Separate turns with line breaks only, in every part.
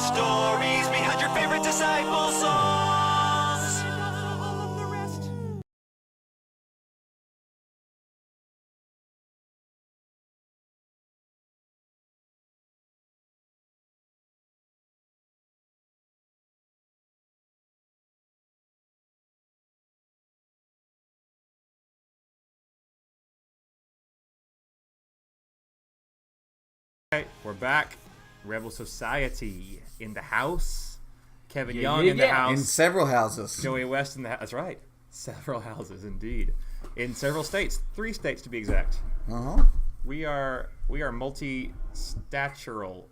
stories behind your favorite disciple songs.
Alright, we're back. Rebel Society in the house. Kevin Young
yeah,
in the
yeah.
house.
In several houses.
Joey West in the house. That's right. Several houses, indeed. In several states. 3 states to be exact.
Uh-huh.
We are multi-statural.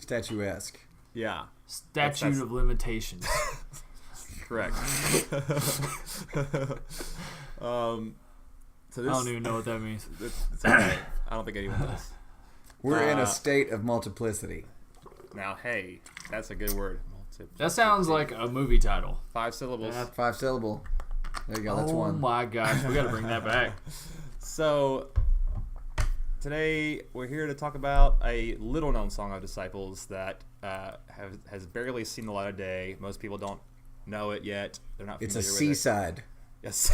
Statuesque.
Yeah,
Statute of limitations.
correct. So this,
I don't even know what that means.
it's okay. I don't think anyone does.
We're in a state of multiplicity.
Now, hey, that's a good word.
That sounds like a movie title.
5 syllables.
5 syllable. There you go. That's
Oh
one.
my gosh, we gotta bring that back.
So today we're here to talk about a little-known song of Disciples that has barely seen the light of day. Most people don't know it yet. They're not.
It's a
familiar with it.
seaside.
Yes.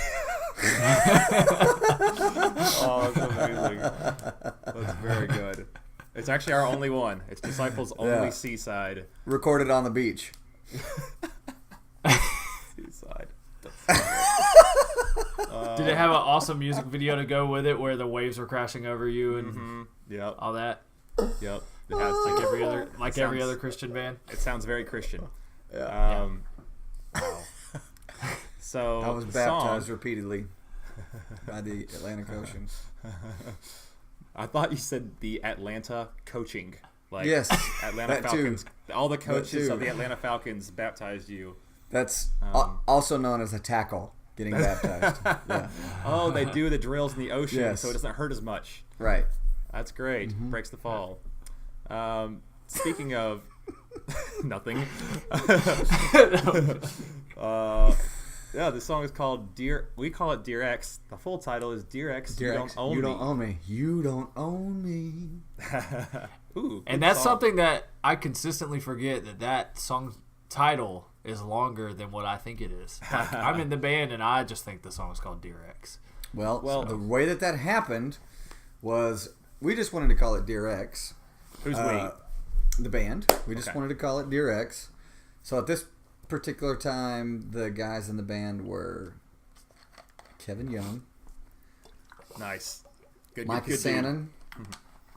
Oh, that's amazing. That's very good. It's actually our only one. It's Disciples' only
Yeah.
seaside.
Recorded on the beach.
Seaside.
Did it have an awesome music video to go with it, where the waves were crashing over you and
Yep.
all that?
Yep. It has
Like every other, every
sounds-
other Christian band.
It sounds very Christian.
Yeah.
Wow. So
I was
the
baptized
song-
repeatedly by the Atlantic Ocean.
I thought you said the Atlanta coaching. Like
Yes,
Atlanta
that too.
Falcons. All the coaches
too.
of the Atlanta Falcons baptized you.
That's also known as a tackle, getting baptized. Yeah.
Oh, they do the drills in the ocean,
Yes.
so it doesn't hurt as much.
Right.
That's great. Breaks the fall. Speaking of nothing. Yeah, this song is called Dear. We call it Dear X. The full title is Dear X.
Dear
You
X,
don't own
you
me.
don't own me. You don't own me.
Ooh,
And
good
that's
song.
something that I consistently forget, that song's title is longer than what I think it is. Like, I'm in the band and I just think the song is called Dear X.
Well, the way that happened was we just wanted to call it Dear X.
Who's we?
The band. We just
Okay.
wanted to call it Dear X. So at this particular time, the guys in the band were Kevin Young,
Nice. Good.
Micah
good dude.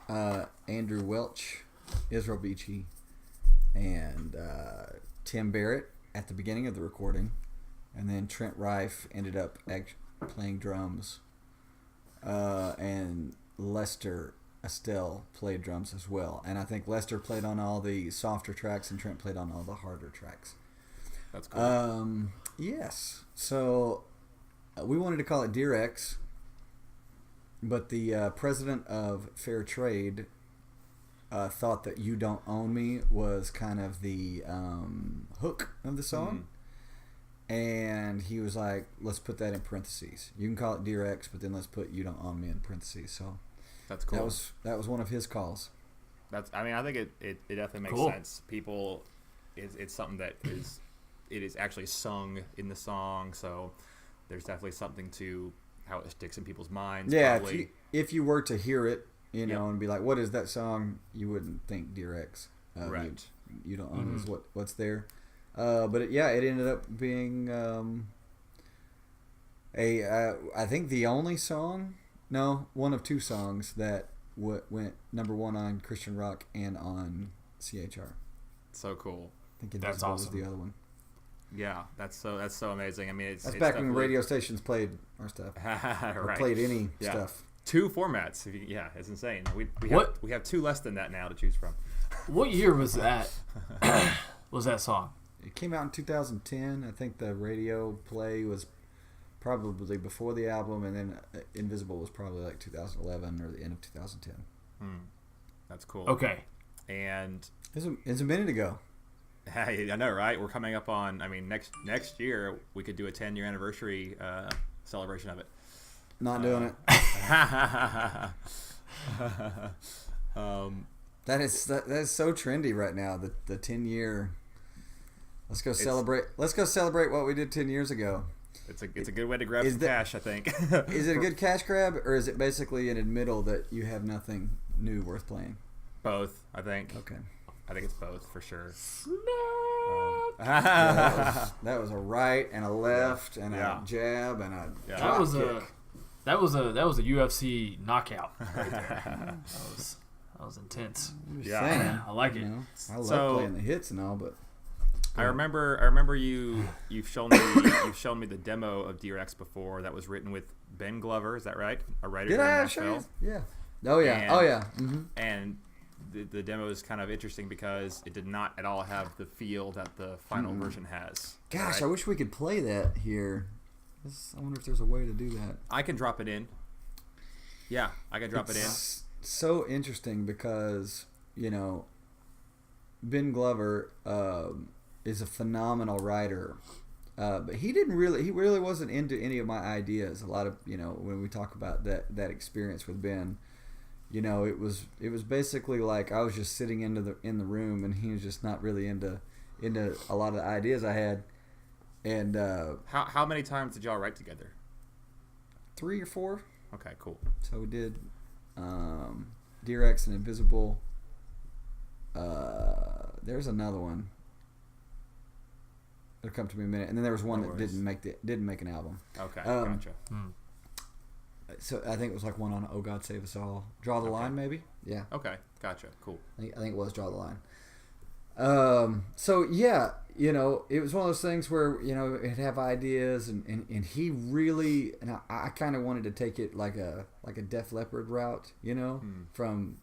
Sannon, Andrew Welch, Israel Beachy, and Tim Barrett at the beginning of the recording. And then Trent Rife ended up playing drums. And Lester Estelle played drums as well. And I think Lester played on all the softer tracks and Trent played on all the harder tracks.
That's cool.
Yes. So we wanted to call it Dear X, but the president of Fair Trade thought that You Don't Own Me was kind of the hook of the song. And he was like, let's put that in parentheses. You can call it Dear X, but then let's put You Don't Own Me in parentheses. So
That's cool.
that was one of his calls.
That's. I mean, I think it definitely makes
Cool.
sense. People, it's something that is actually sung in the song, so there's definitely something to how it sticks in people's minds.
Yeah,
probably.
if you were to hear it, you know,
Yep.
and be like, "What is that song?" You wouldn't think Dear X.
Right.
You don't own is what's there. But it ended up being I think the only song, one of 2 songs that went number 1 on Christian rock and on CHR.
So cool.
I think
That's
Invisible was
awesome.
the other one.
Yeah, that's so amazing. I mean, it's
That's
it's
back when
definitely-
radio stations played our stuff. Or
right.
played any
Yeah.
stuff.
2 formats. Yeah, it's insane. We
What?
we have 2 less than that now to choose from.
What year was that? Was that song?
It came out in 2010. I think the radio play was probably before the album, and then Invisible was probably like 2011 or the end of 2010.
That's cool.
Okay.
And
It's a minute ago.
hey, I know, right? We're coming up on. I mean, next year we could do a 10-year anniversary celebration of it.
Not doing it. That is so trendy right now. The 10-year. Let's go celebrate. Let's go celebrate what we did 10 years ago.
It's a good way to grab
Is
some
that-
cash, I think.
Is it a good cash grab, or is it basically an admittal that you have nothing new worth playing?
Both, I think.
Okay.
I think it's both for sure.
That was a right and a left and
Yeah.
a jab and a
Yeah.
drop
That was
kick.
a UFC knockout right there. That was intense.
I'm just
Yeah.
saying,
I like it.
you know, I love
So-
playing the hits and all, but
I remember you've shown me the demo of Dear X before that was written with Ben Glover. Is that right? A writer
did
here in
I show you?
Nashville.
Yeah. Oh yeah.
And-
Oh yeah. Mm-hmm.
And the demo is kind of interesting because it did not at all have the feel that the final version has.
Gosh,
right?
I wish we could play that here. I wonder if there's a way to do that.
I can drop it in. Yeah, I can drop it in.
It's so interesting because, you know, Ben Glover is a phenomenal writer, but he really wasn't into any of my ideas. A lot of, you know, when we talk about that experience with Ben, you know, it was basically like I was just sitting in the room and he was just not really into a lot of the ideas I had. And
How many times did y'all write together?
3 or 4.
Okay, cool.
So we did Dear X and Invisible. There's another one. It'll come to me in a minute. And then there was one
No
that
worries.
didn't make an album.
Okay,
Um,
gotcha.
So I think it was like one on Oh God Save Us All. Draw the Line, maybe? Yeah.
Okay, gotcha. Cool.
I think it was Draw the Line. So yeah, you know, it was one of those things where, you know, it'd have ideas and he really, and I kind of wanted to take it like a Def Leppard route, you know, from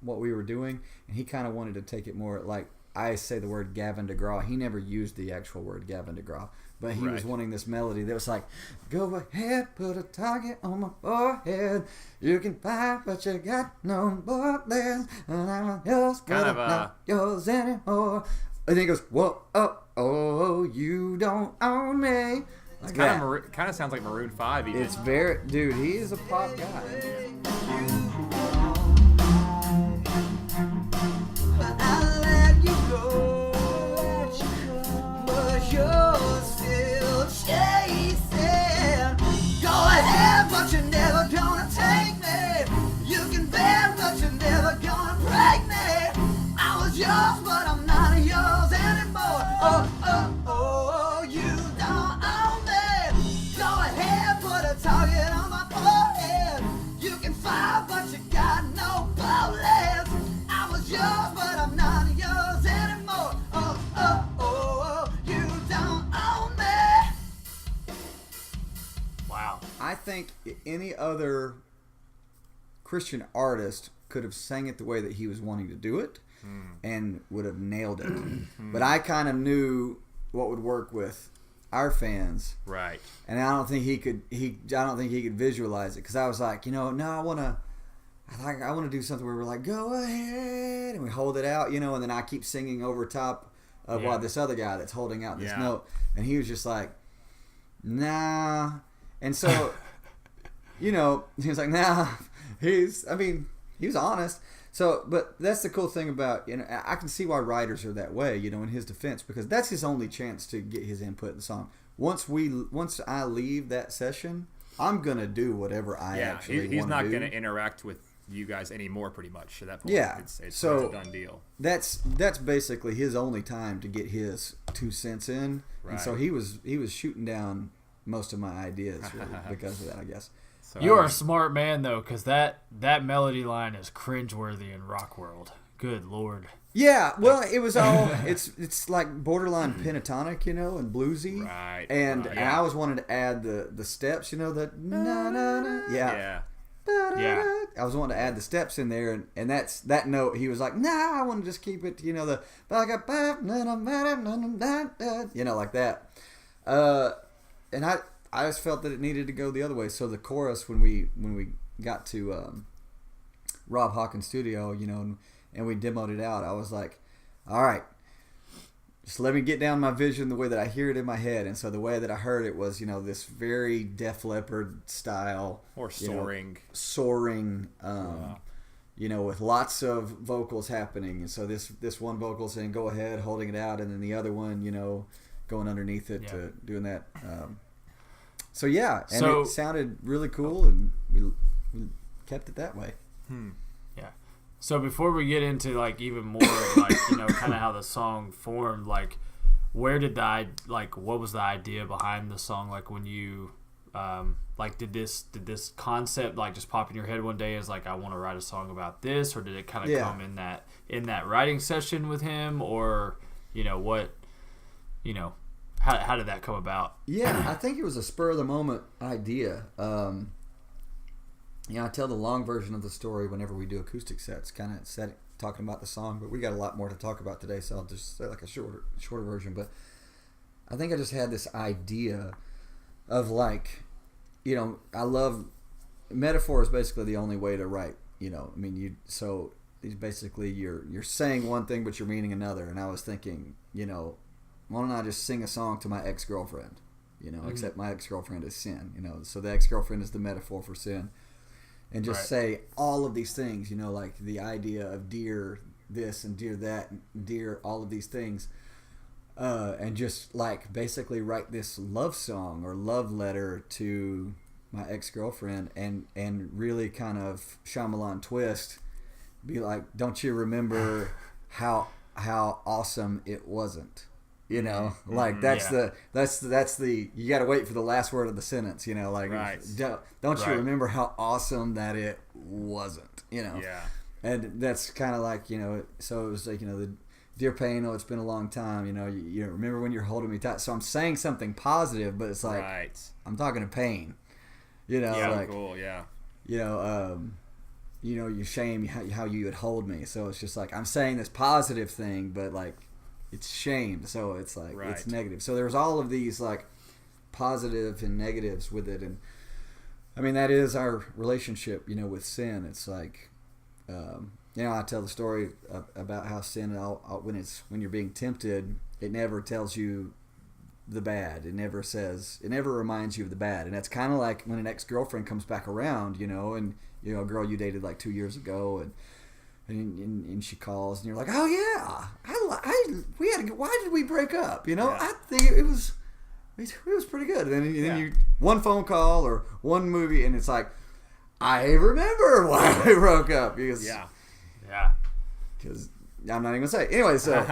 what we were doing, and he kind of wanted to take it more like I say the word Gavin DeGraw. He never used the actual word Gavin DeGraw, but he was
Right.
wanting this melody that was like, go ahead, put a target on my forehead. You can fight, but you got no bullets, and I'm yours, but
Kind
I'm
of a-
not yours anymore. And then he goes, whoa, oh, you don't own me. Like that.
Kind of sounds like Maroon 5 even.
It's very, dude, he is a pop guy.
I let you go, but you're still chasing. Go ahead, but you're never gonna take me. You can bend, but you're never gonna break me. I was yours, but I'm not yours anymore. Oh, you don't own me. Go ahead, put a target on my forehead. You can fire, but you got no bullets. I was yours, but I'm not yours anymore. Oh, you don't own me.
Wow.
I think any other Christian artist could have sang it the way that he was wanting to do it and would have nailed it. But I kind of knew what would work with our fans,
right.
and I don't think he could visualize it, because I was like, you know, no, I want to do something where we're like, go ahead, and we hold it out, you know, and then I keep singing over top of
Yeah.
what this other guy that's holding out this
Yeah.
note, and he was just like, nah, and so, you know, he was like, nah, he was honest. So, but that's the cool thing about, you know, I can see why writers are that way, you know, in his defense, because that's his only chance to get his input in the song. Once I leave that session, I'm gonna do whatever I
Yeah,
actually
he's
want
not
to do.
going to interact with you guys anymore, pretty much at that point.
Yeah,
it's
so-
a done deal.
That's basically his only time to get his 2 cents in, and so
Right.
he was shooting down most of my ideas really because of that, I guess.
So
You are a smart man though, because that melody line is cringeworthy in rock world. Good lord.
Yeah, well, it was all it's like borderline pentatonic, you know, and bluesy.
Right,
And
right.
and I always wanted to add the steps, you know, the na na na. Yeah.
Yeah.
I was wanting to add the steps in there, and that's that note. He was like, "Nah, I want to just keep it, you know, you know, like that." And I just felt that it needed to go the other way. So the chorus, when we got to Rob Hawkins' studio, you know, and we demoed it out, I was like, "All right, just let me get down my vision the way that I hear it in my head." And so the way that I heard it was, you know, this very Def Leppard style,
Or
you know,
soaring.
soaring, with lots of vocals happening. And so this one vocal saying "go ahead," holding it out, and then the other one, going underneath it, doing that. So yeah, and it sounded really cool, and we kept it that way.
Yeah. So before we get into like even more of like kind of how the song formed, like where did what was the idea behind the song? Like when you did this concept like just pop in your head one day as like I want to write a song about this, or did it kind of come in that writing session with him, or how did that come about?
Yeah, I think it was a spur of the moment idea. I tell the long version of the story whenever we do acoustic sets, kind of talking about the song, but we got a lot more to talk about today, so I'll just say like a shorter version. But I think I just had this idea of like, I love metaphor is basically the only way to write. So it's basically you're saying one thing but you're meaning another. And I was thinking, why don't I just sing a song to my ex-girlfriend? Except my ex-girlfriend is sin. So the ex-girlfriend is the metaphor for sin. And just say all of these things, like the idea of dear this and dear that, and dear all of these things, and just like basically write this love song or love letter to my ex-girlfriend, and really kind of Shyamalan twist, be like, don't you remember how awesome it wasn't? Like that's the you got to wait for the last word of the sentence. Don't you remember how awesome that it wasn't? And that's kind of like So it was like the dear pain. Oh, it's been a long time. You remember when you're holding me tight. So I'm saying something positive, but it's like I'm talking to pain.
Cool. Yeah.
You shame how you would hold me. So it's just like I'm saying this positive thing, but like. It's shame, so it's like it's negative. So there's all of these like positive and negatives with it, and I mean that is our relationship, with sin. It's like, I tell the story about how sin, when you're being tempted, it never tells you the bad. It never reminds you of the bad, and that's kind of like when an ex-girlfriend comes back around, and a girl you dated like 2 years ago, and she calls, and you're like, oh yeah, why did we break up? I think it was pretty good. And then you one phone call or one movie, and it's like, I remember why we broke up because I'm not even gonna say anyway. So,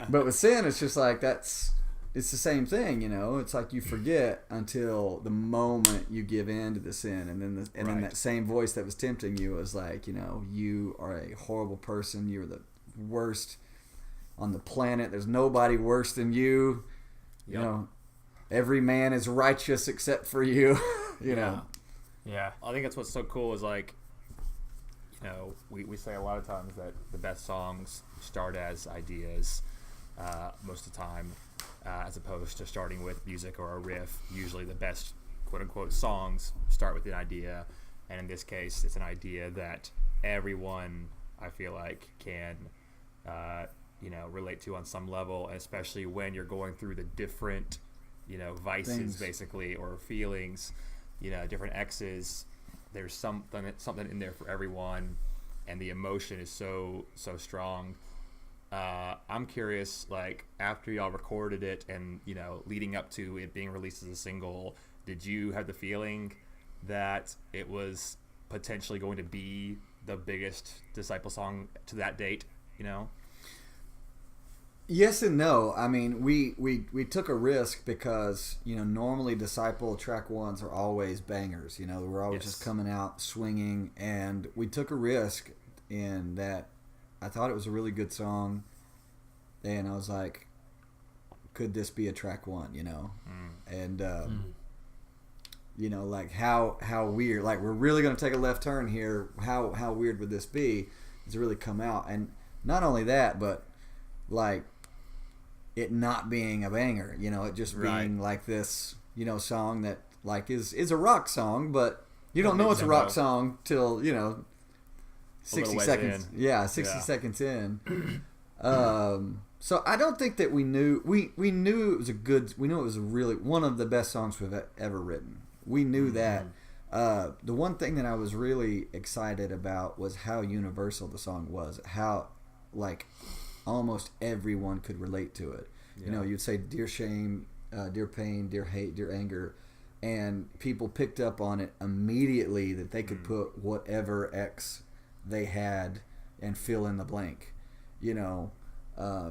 but with sin, it's just like it's the same thing, It's like you forget until the moment you give in to the sin, and then that same voice that was tempting you was like, you are a horrible person. You're the worst on the planet. There's nobody worse than you. Every man is righteous except for you.
Yeah.
I think that's what's so cool is like, we say a lot of times that the best songs start as ideas most of the time. As opposed to starting with music or a riff. Usually the best quote-unquote songs start with an idea, and in this case it's an idea that everyone, I feel like, can relate to on some level, especially when you're going through the different vices basically, or feelings, different X's. There's something in there for everyone, and the emotion is so strong. I'm curious, like, after y'all recorded it and, leading up to it being released as a single, did you have the feeling that it was potentially going to be the biggest Disciple song to that date,
Yes and no. I mean, we took a risk because, normally Disciple track ones are always bangers, we're always just coming out swinging, and we took a risk in that. I thought it was a really good song, and I was like, could this be a track one, And, like how weird, like we're really going to take a left turn here. How weird would this be to really come out? And not only that, but like it not being a banger, it just being like this, song that like is a rock song, but you don't know it's a rock song till, 60 seconds.
In.
Yeah, 60 seconds in. So I don't think that we knew it was a really one of the best songs we've ever written. We knew that, The one thing that I was really excited about was how universal the song was. How, like, almost everyone could relate to it. You know, you'd say "Dear Shame," "Dear Pain," "Dear Hate," "Dear Anger," and people picked up on it immediately that they could put whatever X they had and fill in the blank. You know,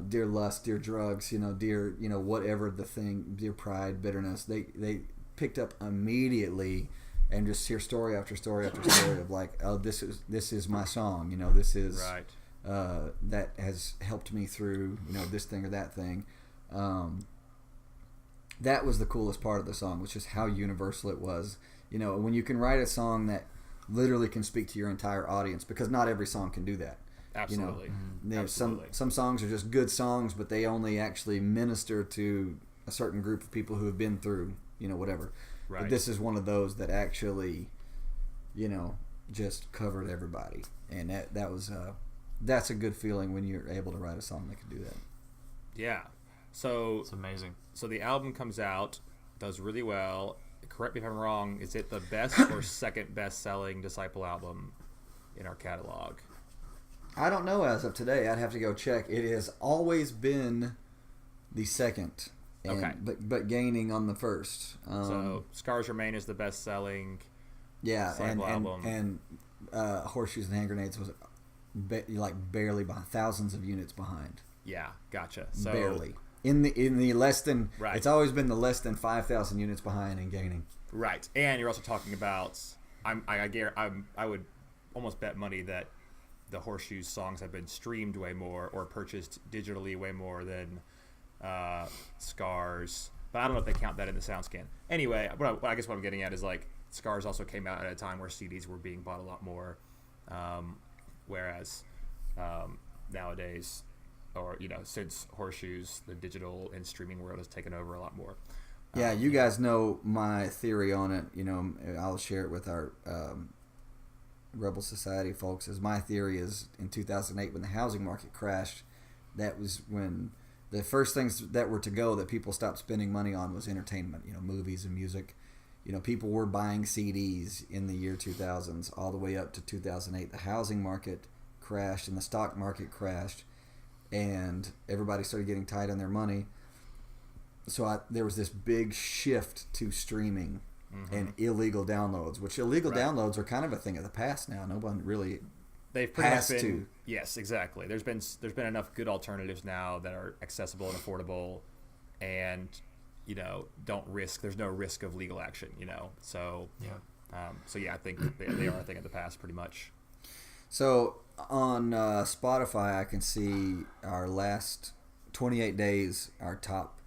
"Dear Lust," "Dear Drugs," you know, "Dear," you know, whatever the thing, "Dear Pride," "Bitterness." They picked up immediately. And just hear story after story after story of like, oh, this is my song. You know, this is
Right.
That has helped me through, you know, this thing or that thing. That was the coolest part of the song, which is how universal it was. You know, when you can write a song that literally can speak to your entire audience, because not every song can do that.
Absolutely.
You know,
Absolutely.
some songs are just good songs, but they only actually minister to a certain group of people who have been through, you know, whatever.
Right.
But this is one of those that actually, you know, just covered everybody, and that was that's a good feeling when you're able to write a song that can do that.
Yeah. So
It's amazing.
so the album comes out, does really well. Correct me if I'm wrong. Is it the best or second best selling Disciple album in our catalog?
I don't know as of today. I'd have to go check. It has always been the second. And,
Okay.
But gaining on the first.
So Scars Remain is the best selling.
yeah,
Disciple album.
and Horseshoes and Hand Grenades was barely behind, thousands of units behind.
Yeah, gotcha. So
Barely. In the less than,
Right.
It's always been the less than 5,000 units behind and gaining.
Right, and you're also talking about. I would almost bet money that the Horseshoes songs have been streamed way more or purchased digitally way more than Scars. But I don't know if they count that in the SoundScan. Anyway, I guess what I'm getting at is like Scars also came out at a time where CDs were being bought a lot more, whereas nowadays, or you know, since Horseshoes, the digital and streaming world has taken over a lot more.
Yeah, you guys know my theory on it. You know, I'll share it with our Rebel Society folks. As my theory is, in 2008, when the housing market crashed, that was when the first things that were to go that people stopped spending money on was entertainment. You know, movies and music. You know, people were buying CDs in the year 2000s all the way up to 2008. The housing market crashed and the stock market crashed, and everybody started getting tight on their money. So there was this big shift to streaming and illegal downloads, which illegal
Right.
downloads are kind of a thing of the past now. No one really
They've pretty much
has
been,
to.
Yes, exactly. There's been enough good alternatives now that are accessible and affordable, and you know there's no risk of legal action. You know, so
Yeah.
I think that they are a thing of the past pretty much.
So on Spotify, I can see our last 28 days, our top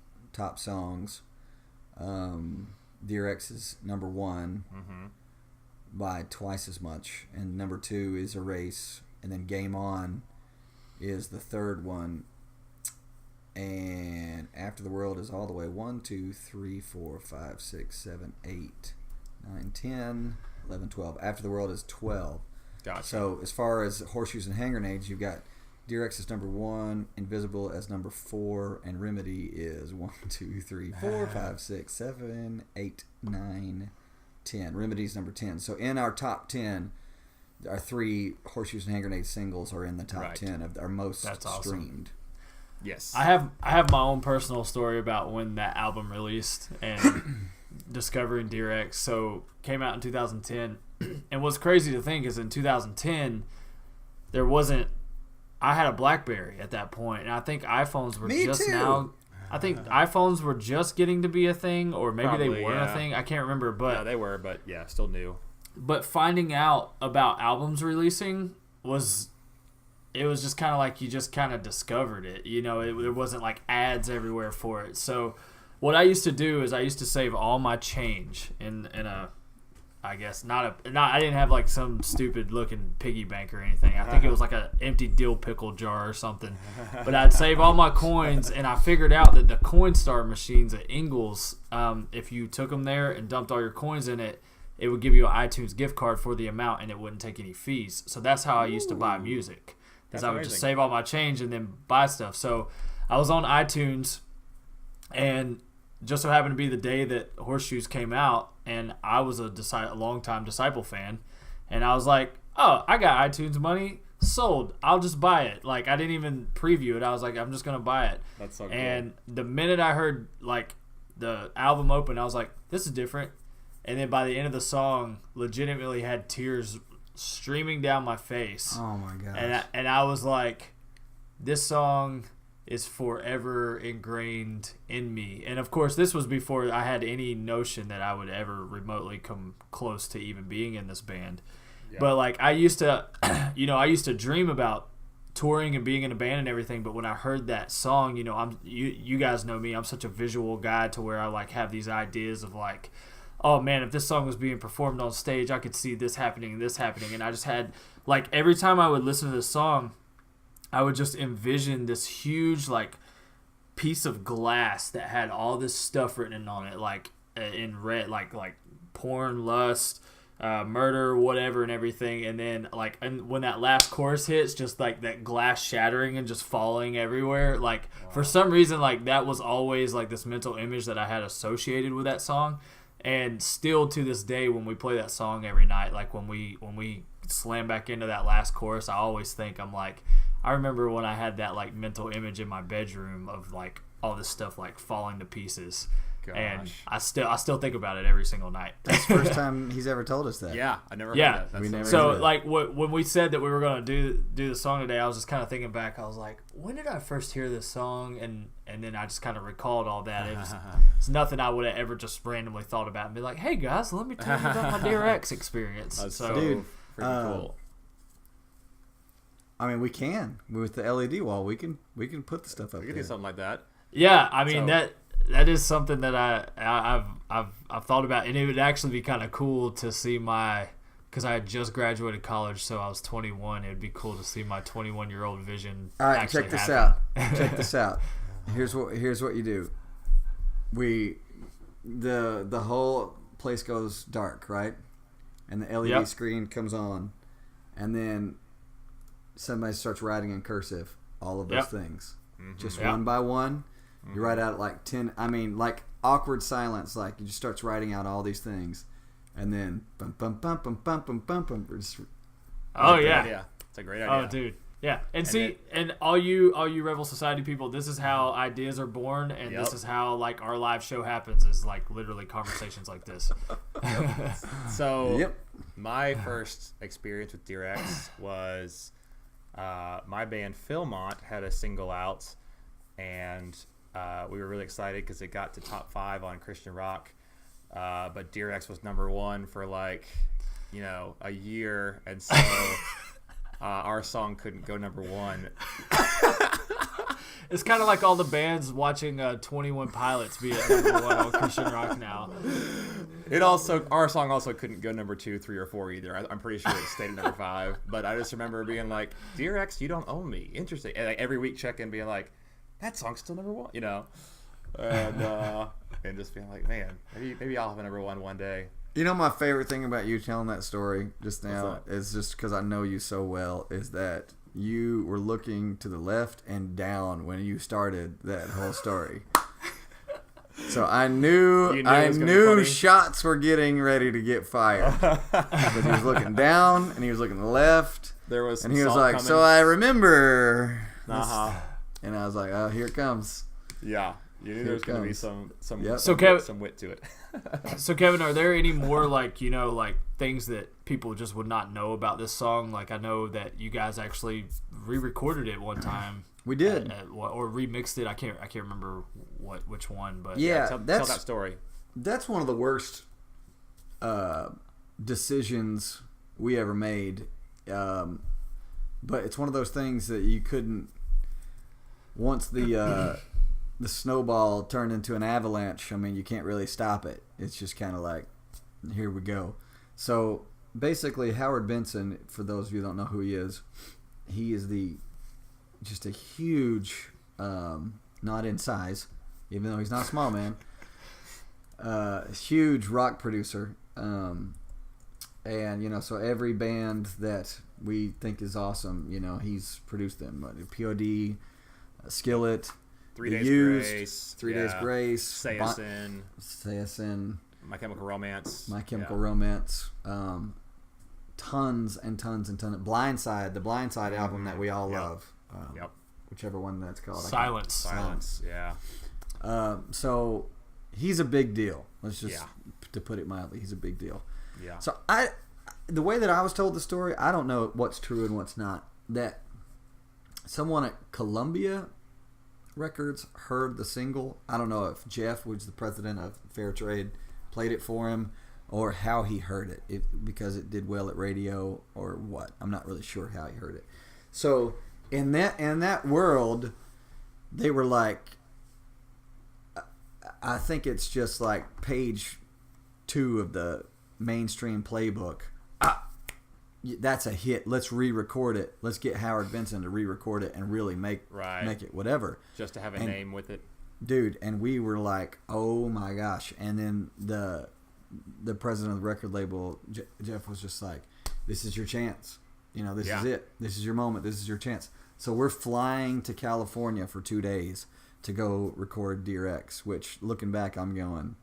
songs. Dear X is number 1 by twice as much, and number 2 is Erase, and then Game On is the third one, and After the World is all the way 1, 2, 3, 4, 5, 6, 7, 8, 9, 10, 11, 12. After the World is 12.
Gotcha.
So as far as Horseshoes and Hand Grenades, you've got Dear X is number 1, Invisible as number 4, and Remedy is 1, 2, 3, 4, 5, 6, 7, 8, 9, 10. Remedy's number 10. So in our top 10, our 3 Horseshoes and Hand Grenades singles are in the top
Right.
10 of our most
That's awesome.
streamed.
Yes.
I have my own personal story about when that album released and discovering Dear X. So came out in 2010, and what's crazy to think is in 2010 there wasn't. I had a BlackBerry at that point, and I think iPhones were
Me
just
too.
now. I think iPhones were just getting to be a thing, or maybe they
Probably,
weren't
yeah.
a thing. I can't remember, but
No, they were, but yeah, still new.
But finding out about albums releasing was just kind of like you just kind of discovered it. You know, there wasn't like ads everywhere for it. So what I used to do is I used to save all my change in a, I guess I didn't have like some stupid looking piggy bank or anything. I think it was like an empty dill pickle jar or something. But I'd save all my coins, and I figured out that the Coinstar machines at Ingles, if you took them there and dumped all your coins in it, it would give you an iTunes gift card for the amount, and it wouldn't take any fees. So that's how I used to buy music. Because
That's
I would just
amazing.
save all my change and then buy stuff. So I was on iTunes, and just so happened to be the day that Horseshoes came out, and I was a long-time Disciple fan, and I was like, oh, I got iTunes money, sold. I'll just buy it. Like, I didn't even preview it. I was like, I'm just gonna buy it.
That's so cool.
And the minute I heard like the album open, I was like, this is different. And then by the end of the song, legitimately had tears streaming down my face.
Oh my gosh.
And I was like, this song is forever ingrained in me. And of course, this was before I had any notion that I would ever remotely come close to even being in this band.
Yeah.
But like, I used to, I used to dream about touring and being in a band and everything. But when I heard that song, you guys know me, I'm such a visual guy to where I like have these ideas of like, oh man, if this song was being performed on stage, I could see this happening and this happening. And I just had, like, every time I would listen to this song, I would just envision this huge, like, piece of glass that had all this stuff written on it, like, in red, like porn, lust, murder, whatever, and everything. And then, like, and when that last chorus hits, just, like, that glass shattering and just falling everywhere. Like, for some reason, like, that was always, like, this mental image that I had associated with that song. And still to this day, when we play that song every night, like when we slam back into that last chorus, I always think, I'm like, I remember when I had that like mental image in my bedroom of like all this stuff like falling to pieces.
Gosh.
And I still think about it every single night.
That's the first time he's ever told us that.
Yeah, I never heard
Yeah.
that. That's
We never
So
heard that.
like when we said that we were gonna do the song today, I was just kind of thinking back. I was like, when did I first hear this song? And then I just kind of recalled all that. It's nothing I would have ever just randomly thought about and be like, hey guys, let me tell you about my Dear X experience.
That's
So
Dude,
freaking cool.
I mean, we can with the LED wall. We can put the stuff up
We could
there.
do something like that.
yeah, I mean
So-
that is something that I've thought about, and it would actually be kind of cool to see because I had just graduated college, so I was 21. It would be cool to see my 21-year-old vision.
All right,
actually
check this
happen.
out. Check this out. Here's what you do. The whole place goes dark, right? And the LED
Yep.
screen comes on, and then somebody starts writing in cursive all of those
Yep.
things, just
Yep.
one by one. You write out like 10. I mean, like awkward silence. Like you just starts writing out all these things, and then bum bum bum bum bum bum bum bum. Just,
Oh
Great
yeah.
idea. It's a great idea.
Oh, dude. Yeah. And see, and all you Rebel Society people, this is how ideas are born, and
Yep.
this is how like our live show happens. Is like literally conversations like this.
So
Yep.
my first experience with Dear X was my band Philmont had a single out, and we were really excited because it got to top 5 on Christian rock. But Dear X was number 1 for like, a year, and so our song couldn't go number 1.
It's kind of like all the bands watching 21 Pilots be at number 1 on Christian rock now.
Our song also couldn't go number 2, 3, or 4 either. I'm pretty sure it stayed at number 5. But I just remember being like, Dear X, you don't own me. Interesting. And like every week check in, being like, that song's still number 1, and just being like, man, maybe I'll have a number 1 one day.
You know, my favorite thing about you telling that story just now
What's that?
is just because I know you so well, is that you were looking to the left and down when you started that whole story. So I knew
You knew it was gonna be funny?
shots were getting ready to get fired. But he was looking down and he was looking left,
There was
and
some
he was
salt
like,
coming.
"So I remember."
Uh-huh.
And I was like, "Oh, here it comes."
Yeah. You knew there was going to be some
Yep.
So Kevin-
some wit to it.
So Kevin, are there any more like things that people just would not know about this song? Like I know that you guys actually re-recorded it one time.
We did.
Or remixed it. I can't remember which one, but
Yeah,
tell
that's
that story.
That's one of the worst decisions we ever made. But it's one of those things that you couldn't. Once the snowball turned into an avalanche, I mean, you can't really stop it. It's just kind of like, here we go. So basically, Howard Benson, for those of you who don't know who he is just a huge, not in size, even though he's not a small man, huge rock producer. And, so every band that we think is awesome, he's produced them. POD, Skillet,
3
The
Days
Used,
Grace.
3 Days Grace,
Say Us In.
Say Us In.
My Chemical Romance.
My Chemical Romance. Tons and tons and tons. Blindside, the Blindside album that we all
Yep.
love.
Yep.
Whichever one that's called.
Silence.
Yeah.
So he's a big deal. Let's just,
Yeah.
to put it mildly, he's a big deal.
Yeah.
So the way that I was told the story, I don't know what's true and what's not. That someone at Columbia Records heard the single. I don't know if Jeff, who's the president of Fair Trade, played it for him, or how he heard it, because it did well at radio, or what. I'm not really sure how he heard it. So in that world, they were like, I think it's just like page 2 of the mainstream playbook. That's a hit. Let's re-record it. Let's get Howard Benson to re-record it and really make it whatever.
Just to have a name with it.
Dude, and we were like, oh my gosh. And then the president of the record label, Jeff, was just like, this is your chance. This is it. This is your moment. This is your chance. So we're flying to California for 2 days to go record Dear X, which, looking back, I'm going,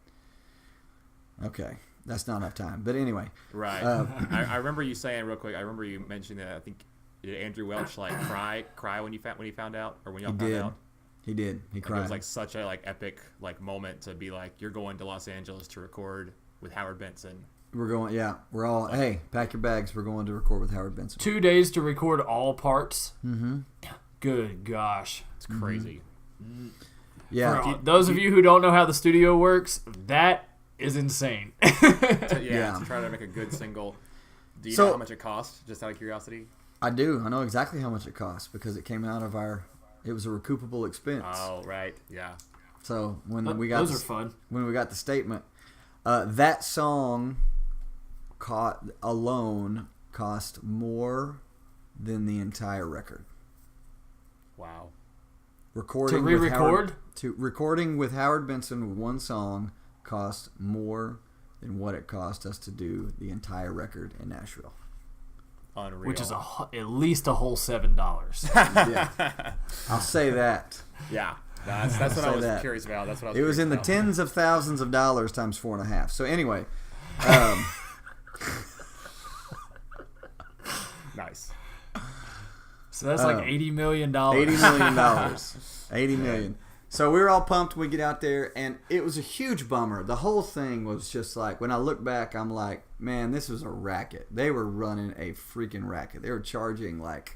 okay, that's not enough time. But anyway.
Right. I remember you saying real quick. I remember you mentioning that. I think did Andrew Welch cry when he found out, or when y'all found out?
He did. He cried.
It was like such a epic moment to be like, you're going to Los Angeles to record with Howard Benson.
We're going. Yeah, we're all. Hey, pack your bags. We're going to record with Howard Benson.
2 days to record all parts.
Mm-hmm.
Good gosh.
It's crazy.
Yeah.
For those of you who don't know how the studio works, that is insane.
To try to make a good single. Do you know how much it cost? Just out of curiosity.
I do. I know exactly how much it cost because it came out of it was a recoupable expense.
Oh, right. Yeah.
So when we got
those are fun.
When we got the statement, that song alone cost more than the entire record.
Wow.
Recording
to re-record?
Recording with Howard Benson one song cost more than what it cost us to do the entire record in Nashville.
Unreal.
Which is at least a whole $7.
Yeah. I'll say that.
Yeah. That's what I was curious about. That's what I was.
It was in the
about.
tens of thousands of dollars times 4.5. So anyway,
nice.
So that's like $80 million.
$80 million. $80 million. So we were all pumped. We get out there, and it was a huge bummer. The whole thing was just like, when I look back, I'm like, man, this was a racket. They were running a freaking racket. They were charging like,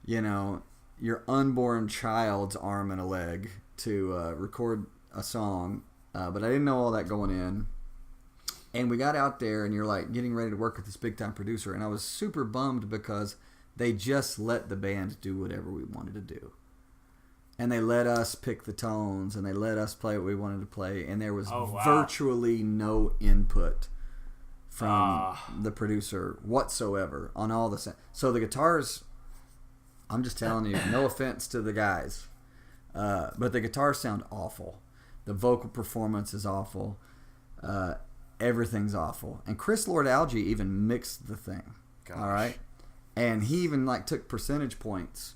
your unborn child's arm and a leg to record a song. But I didn't know all that going in. And we got out there, and you're like getting ready to work with this big time producer. And I was super bummed because they just let the band do whatever we wanted to do. And they let us pick the tones, and they let us play what we wanted to play. And there was virtually no input from the producer whatsoever on all the so the guitars, I'm just telling you, no offense to the guys, but the guitars sound awful. The vocal performance is awful. Everything's awful. And Chris Lord-Alge even mixed the thing.
Gosh. All
right? And he even took percentage points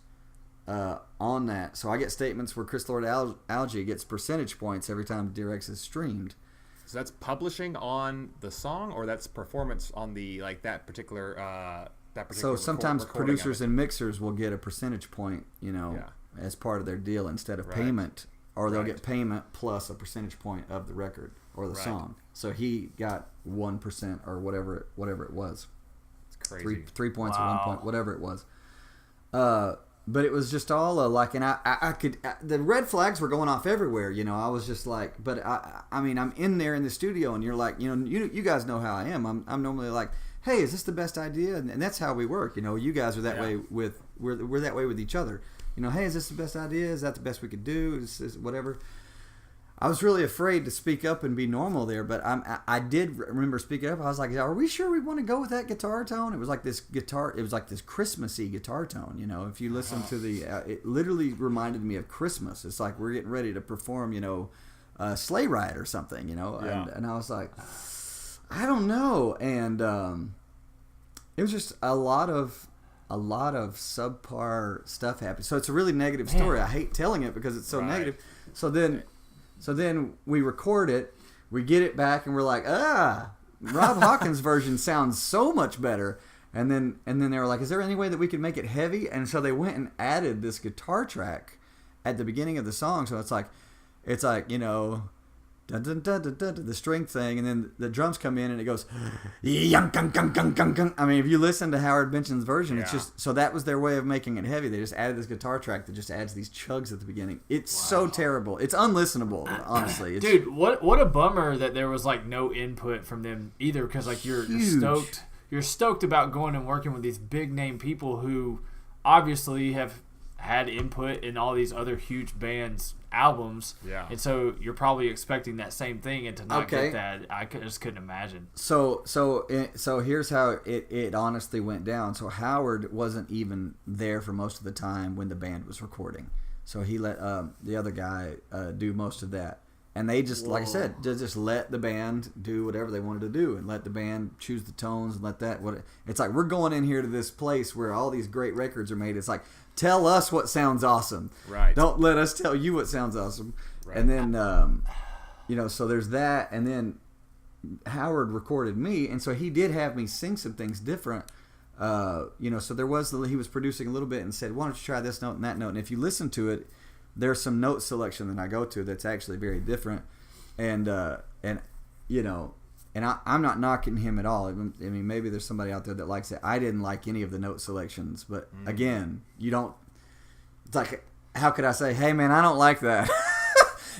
on that. So I get statements where Chris Lord-Alge gets percentage points every time Dear X is streamed.
So that's publishing on the song, or that's performance on the that particular
So sometimes producers and mixers will get a percentage point, as part of their deal instead of payment, or they'll get payment plus a percentage point of the record or the song. So he got 1% or whatever it was.
It's crazy.
3 points or 1 point, whatever it was. But it was just all and I could the red flags were going off everywhere. I was just like, but I mean, I'm in there in the studio, and you're like, you guys know how I am. I'm normally like, hey, is this the best idea? And that's how we work. You guys are that way with we're that way with each other. Hey, is this the best idea? Is that the best we could do? Is whatever. I was really afraid to speak up and be normal there, but I did remember speaking up. I was like, are we sure we want to go with that guitar tone? It was like this Christmassy guitar tone, If you listen to it literally reminded me of Christmas. It's like we're getting ready to perform, Sleigh Ride or something, and I was like, I don't know. And it was just a lot of subpar stuff happened. So it's a really negative story. I hate telling it because it's so negative. So then we record it. we get it back and we're like, Rob Hawkins' version sounds so much better. And then they were like, is there any way that we could make it heavy? And so they went and added this guitar track at the beginning of the song. So it's like, you know, dun, dun, dun, dun, dun, the string thing, and then the drums come in and it goes, yung, gung, gung, gung, gung, gung. I mean, if you listen to Howard Benson's version, it's just, so that was their way of making it heavy. They just added this guitar track that just adds these chugs at the beginning. It's so terrible. It's unlistenable, honestly. It's
Dude, what a bummer that there was like no input from them either, because like you're stoked about going and working with these big name people who obviously have had input in all these other huge bands' albums.
Yeah.
And so you're probably expecting that same thing, and to not get that, just couldn't imagine.
So here's how it honestly went down. So Howard wasn't even there for most of the time when the band was recording. So he let the other guy do most of that. And they just, like I said, just let the band do whatever they wanted to do and let the band choose the tones and let that. It's like, we're going in here to this place where all these great records are made. It's like, tell us what sounds awesome.
Right.
Don't let us tell you what sounds awesome. Right. And then, so there's that. And then Howard recorded me. And so he did have me sing some things different. So there was, he was producing a little bit and said, why don't you try this note and that note? And if you listen to it, there's some note selection that I go to that's actually very different, and I'm not knocking him at all. I mean, maybe there's somebody out there that likes it. I didn't like any of the note selections, but again, you don't. It's like, how could I say, hey man, I don't like that?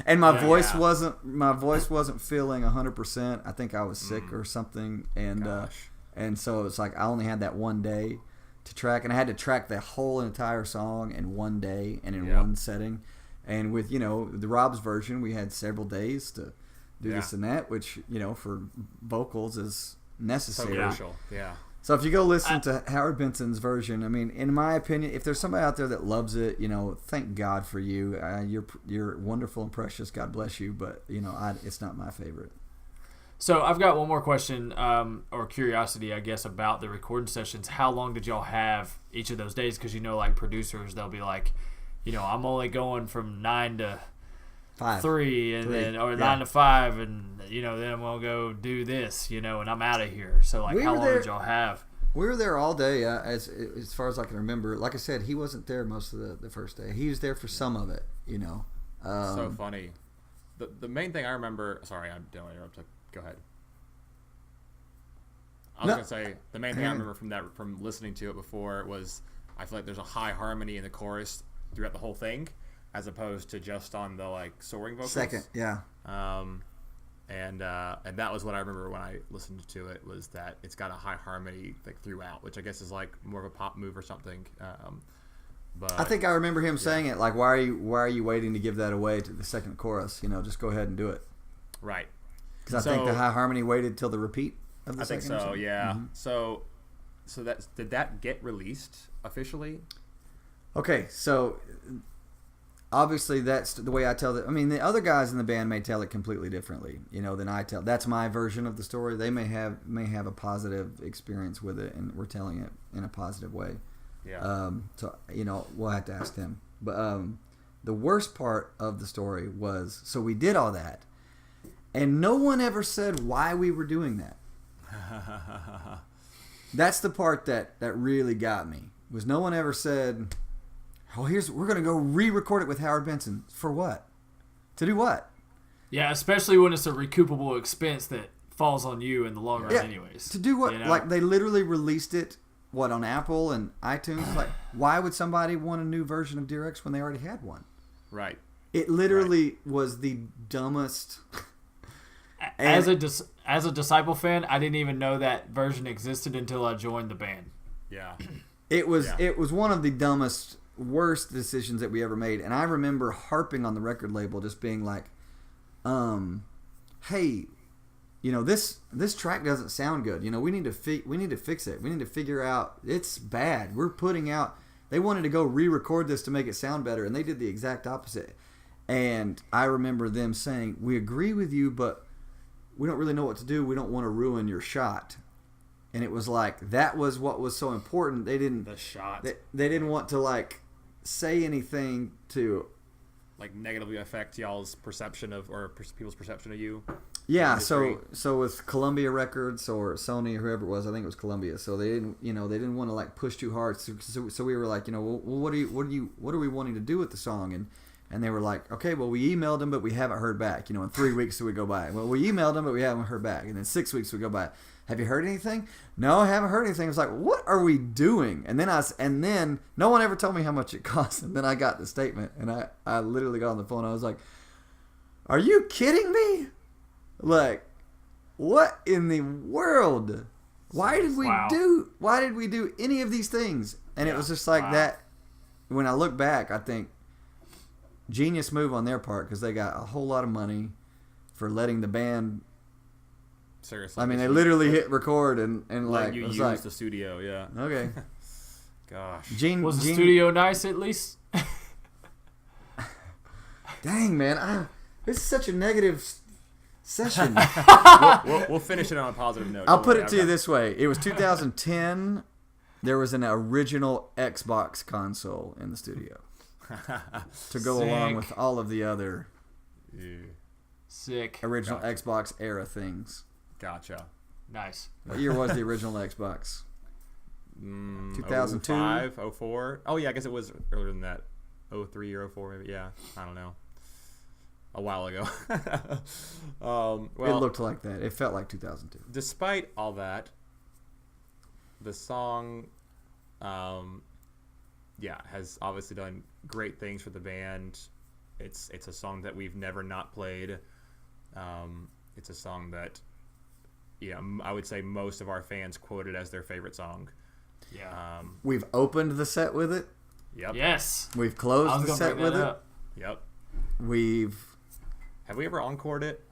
And my voice wasn't feeling 100%. I think I was sick or something, and so it's like I only had that one day to track, and I had to track the whole entire song in one day and in one setting. And with the Rob's version, we had several days to do this and that, which for vocals is necessary.
So crucial. Yeah.
So if you go listen to Howard Benson's version, I mean, in my opinion, if there's somebody out there that loves it, thank God for you. You're wonderful and precious. God bless you. But it's not my favorite.
So I've got one more question, or curiosity, I guess, about the recording sessions. How long did y'all have each of those days? Because like producers, they'll be like, I'm only going from 9 to 3, and then 9 to 5, and then I'm gonna go do this, and I'm out of here. So like, how long did y'all have?
We were there all day, as far as I can remember. Like I said, he wasn't there most of the first day. He was there for some of it,
So funny. The main thing I remember. Sorry, I don't interrupt. Go ahead. I was gonna say the main thing I remember from listening to it before was I feel like there's a high harmony in the chorus throughout the whole thing, as opposed to just on the like soaring vocals.
Second, yeah.
And that was what I remember when I listened to it, was that it's got a high harmony like throughout, which I guess is like more of a pop move or something. But
I think I remember him saying it like, why are you waiting to give that away to the second chorus? Just go ahead and do it.
Right.
Because I think the high harmony waited till the repeat of the second.
I think so, yeah. Mm-hmm. So did that get released officially? Okay,
so obviously that's the way I tell it. I mean, the other guys in the band may tell it completely differently, than I tell. That's my version of the story. They may have a positive experience with it, and we're telling it in a positive way.
Yeah.
So we'll have to ask them. But the worst part of the story was, so we did all that. And no one ever said why we were doing that. That's the part that really got me. Was no one ever said, we're going to go re-record it with Howard Benson. For what? To do what?
Yeah, especially when it's a recoupable expense that falls on you in the long run anyways.
To do what? Like, they literally released it, on Apple and iTunes? Like, why would somebody want a new version of Dear X when they already had one?
Right.
It literally was the dumbest...
As a Disciple fan, I didn't even know that version existed until I joined the band.
Yeah.
It was one of the dumbest, worst decisions that we ever made. And I remember harping on the record label, just being like, hey, this track doesn't sound good. We need to fix it. We need to figure out, it's bad. We're putting out. They wanted to go re-record this to make it sound better, and they did the exact opposite. And I remember them saying, we agree with you, but we don't really know what to do. We don't want to ruin your shot. And it was like, that was what was so important. They didn't...
The shot.
They didn't want to, like, say anything to...
Like, negatively affect y'all's perception of... Or people's perception of you.
Yeah,
industry.
so with Columbia Records or Sony or whoever it was, I think it was Columbia. So they didn't want to like push too hard. So we were like, well, what are we wanting to do with the song? And they were like, okay, well, we emailed them, but we haven't heard back. In 3 weeks we go by. Well, we emailed them, but we haven't heard back. And then 6 weeks we go by. Have you heard anything? No, I haven't heard anything. It's like, what are we doing? And then no one ever told me how much it cost. And then I got the statement, and I literally got on the phone. I was like, are you kidding me? Like, what in the world? Why did we
Wow.
do any of these things? And it was just like
Wow.
that. When I look back, I think genius move on their part because they got a whole lot of money for letting the band.
Seriously.
I mean, they literally hit record and
let
like
you
it was
use
like,
the studio. Yeah.
okay,
Gosh.
Was the studio nice at least?
Dang man, this is such a negative session.
We'll finish it on a positive note.
I'll
Don't
put
worry,
it to you this way: it was 2010. There was an original Xbox console in the studio to go along
Sick.
with all of the other
Yeah.
Sick.
original
Gotcha.
Xbox era things.
Gotcha.
Nice.
What year was the original Xbox? 2002?
05, 04. Oh yeah, I guess it was earlier than that. 03 or 04 maybe. Yeah, I don't know. A while ago. Well,
It looked like that. It felt like 2002.
despite all that, the song, has obviously done great things for the band. It's a song that we've never not played. It's a song that, I would say most of our fans quote it as their favorite song.
Yeah.
We've opened the set with it.
Yep.
Yes.
We've
I
closed
was
the
gonna
set
bring
with
that
it.
up.
Yep.
We've.
Have we ever encored it?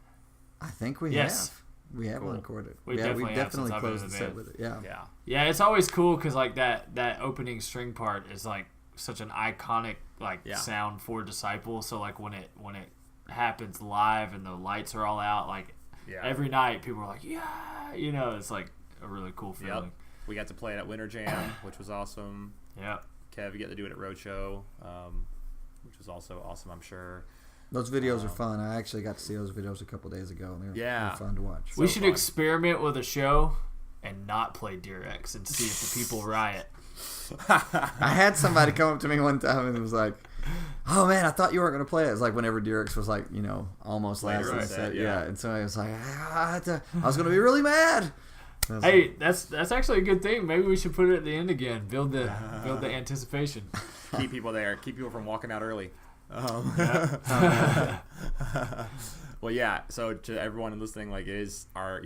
I think we
Yes.
have. We have
Cool.
recorded.
We
yeah,
definitely
we
have since
definitely
I've been in
closed
the
the set
band.
with it. Yeah.
Yeah.
Yeah, it's always cool because like that opening string part is like such an iconic
Yeah.
sound for Disciple. So like when it happens live and the lights are all out, like
Yeah.
every night people are like, yeah, it's like a really cool
Yep.
feeling.
We got to play it at Winter Jam, which was awesome.
Yeah.
Kev, you get to do it at Roadshow, which was also awesome, I'm sure.
Those videos are fun. I actually got to see those videos a couple days ago, and they're fun to watch.
We
So
should
fun.
experiment with a show and not play Dear X and see if the people riot.
I had somebody come up to me one time and it was like, "Oh man, I thought you weren't going to play it." It was like whenever Dirks was like, almost last
Later
in the
in
set.
set,
Yeah.
yeah.
And so I was like, I was going to be really mad. And I was
Hey, that's actually a good thing. Maybe we should put it at the end again. Build the anticipation.
Keep people there. Keep people from walking out early. Well, yeah. So to everyone listening, like it is our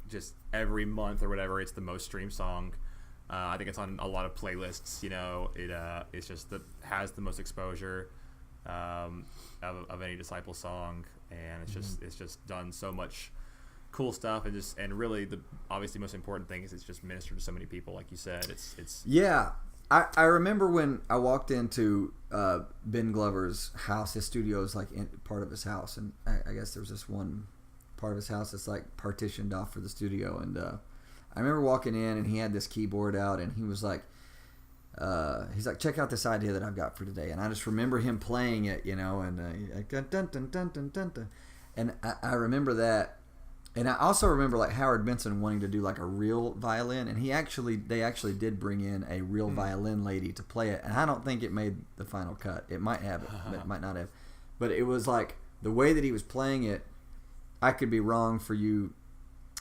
just every month or whatever, it's the most streamed song. I think it's on a lot of playlists. It's just has the most exposure of any Disciple song, and it's just done so much cool stuff, and really the obviously most important thing is it's just ministered to so many people, like you said. It's
Yeah. I remember when I walked into Ben Glover's house. His studio is like part of his house, and I guess there's this one part of his house that's like partitioned off for the studio. And I remember walking in, and he had this keyboard out, and he was like, he's like, "Check out this idea that I've got for today." And I just remember him playing it, and like, dun, dun, dun, dun, dun, dun, dun. And I remember that. And I also remember like Howard Benson wanting to do like a real violin, and they actually did bring in a real violin lady to play it, and I don't think it made the final cut. It might have, but it might not have. But it was like the way that he was playing it. I could be wrong for you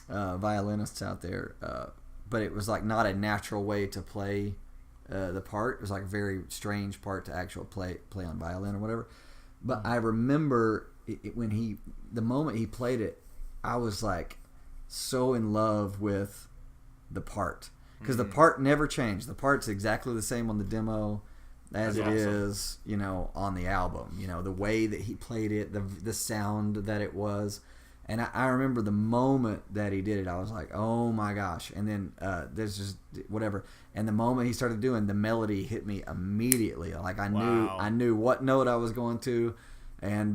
violinists out there, but it was like not a natural way to play the part. It was like a very strange part to actually play on violin or whatever. But I remember the moment he played it, I was like so in love with the part because the part never changed. The part's exactly the same on the demo as
That's
it
awesome.
is, on the album. The way that he played it, the sound that it was, and I remember the moment that he did it, I was like, oh my gosh! And then there's just whatever, and the moment he started doing the melody hit me immediately. Like I
Wow.
knew what note I was going to, and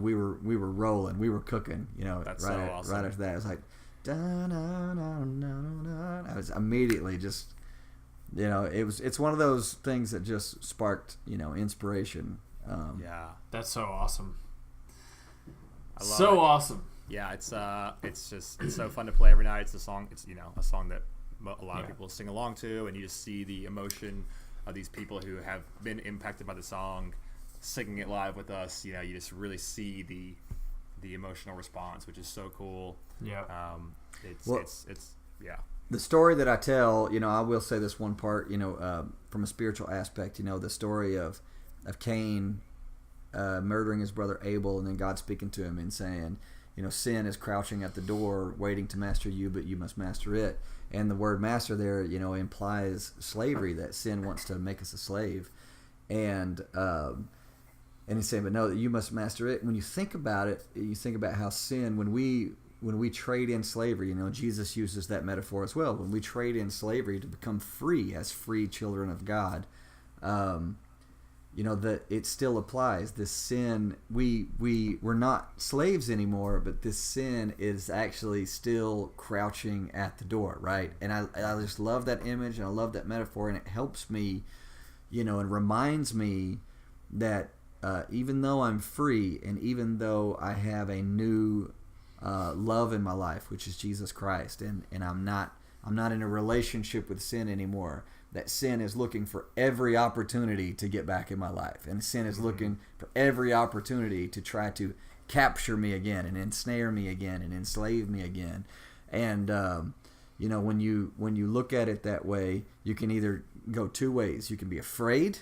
we were rolling, we were cooking,
That's
right,
so awesome.
right after that, it was like, da-na-na-na-na-na. I was immediately just, it's one of those things that just sparked, inspiration.
yeah.
That's so awesome.
love
So
it.
awesome.
Yeah, it's so fun to play every night. It's a song. It's a song that a lot of people sing along to, and you just see the emotion of these people who have been impacted by the song, singing it live with us. You just really see the emotional response, which is so cool.
Yeah.
It's
The story that I tell, I will say this one part, from a spiritual aspect, the story of Cain murdering his brother Abel, and then God speaking to him and saying, sin is crouching at the door waiting to master you, but you must master it. And the word master there, implies slavery, that sin wants to make us a slave. And he's saying, but no, that you must master it. When you think about it, you think about how sin, when we trade in slavery, Jesus uses that metaphor as well. When we trade in slavery to become free as free children of God, that it still applies. This sin, we're not slaves anymore, but this sin is actually still crouching at the door, right? And I just love that image, and I love that metaphor, and it helps me, and reminds me that even though I'm free, and even though I have a new love in my life, which is Jesus Christ, and I'm not in a relationship with sin anymore. That sin is looking for every opportunity to get back in my life, and sin is looking for every opportunity to try to capture me again, and ensnare me again, and enslave me again. And when you look at it that way, you can either go two ways. You can be afraid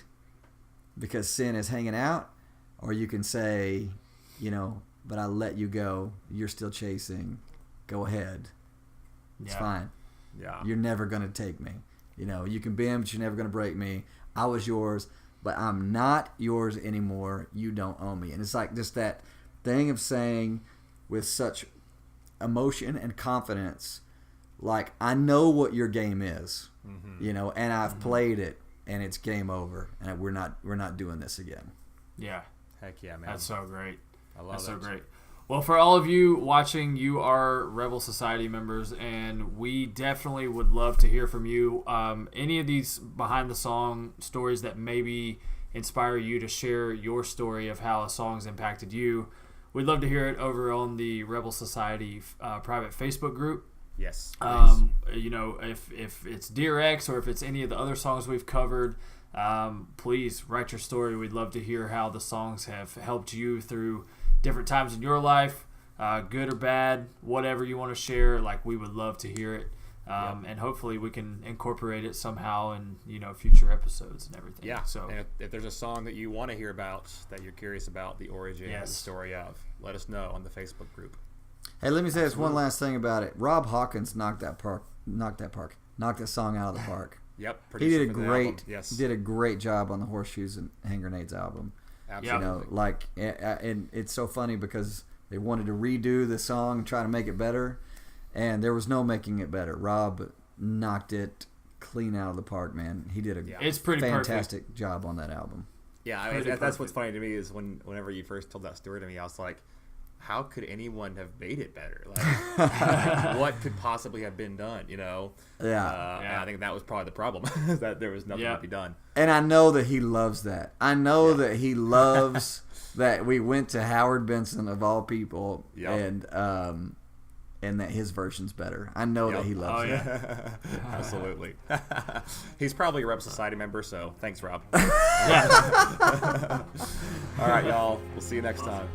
because sin is hanging out, or you can say, but I let you go. You're still chasing. Go ahead. It's fine.
Yeah.
You're never going to take me. You can bend, but you're never going to break me. I was yours, but I'm not yours anymore. You don't own me. And it's like just that thing of saying with such emotion and confidence, like, I know what your game is, and I've played it, and it's game over, and we're not doing this again.
Yeah.
Heck yeah, man.
That's so great.
I love
That's so
that.
great. Well, for all of you watching, you are Rebel Society members, and we definitely would love to hear from you. Any of these behind the song stories that maybe inspire you to share your story of how a song's impacted you, we'd love to hear it over on the Rebel Society private Facebook group.
Yes.
If it's Dear X or if it's any of the other songs we've covered, please write your story. We'd love to hear how the songs have helped you through different times in your life, good or bad, whatever you want to share. Like, we would love to hear it, and hopefully we can incorporate it somehow in future episodes and everything.
Yeah.
So
And if there's a song that you want to hear about, that you're curious about the origin or the story of, let us know on the Facebook group.
Hey, let me say this one last thing about it. Rob Hawkins knocked that song out of the park.
Yep.
He did a
producer for the album.
He did a great job on the Horseshoes and Hand Grenades album.
Absolutely.
And it's so funny because they wanted to redo the song and try to make it better, and there was no making it better. Rob knocked it clean out of the park, man. He did
it's pretty
fantastic job on that album.
Yeah, I mean, that's what's funny to me is whenever you first told that story to me, I was like, how could anyone have made it better? Like, what could possibly have been done,
Yeah.
And I think that was probably the problem, that there was nothing to be done.
And I know that he loves that. I know that he loves that we went to Howard Benson of all people, and that his version's better. I know that he loves it.
Absolutely. He's probably a Rebel Society member, so thanks, Rob.
Yeah.
All right, y'all. We'll see you next time.